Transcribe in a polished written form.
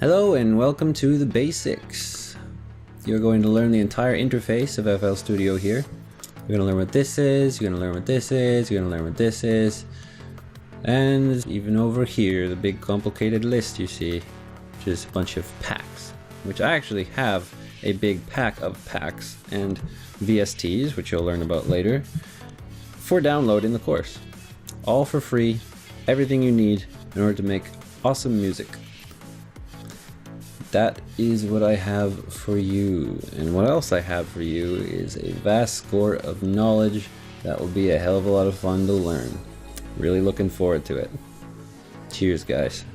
Hello and welcome to the basics. You're going to learn the entire interface of FL Studio here. You're going to learn what this is, you're going to learn what this is, you're going to learn what this is. And even over here, the big complicated list you see, which is a bunch of packs, which I actually have a big pack of packs and VSTs, which you'll learn about later, for download in the course. All for free, everything you need in order to make awesome music. That is what I have for you. And what else I have for you is a vast score of knowledge that will be a hell of a lot of fun to learn. Really looking forward to it. Cheers, guys.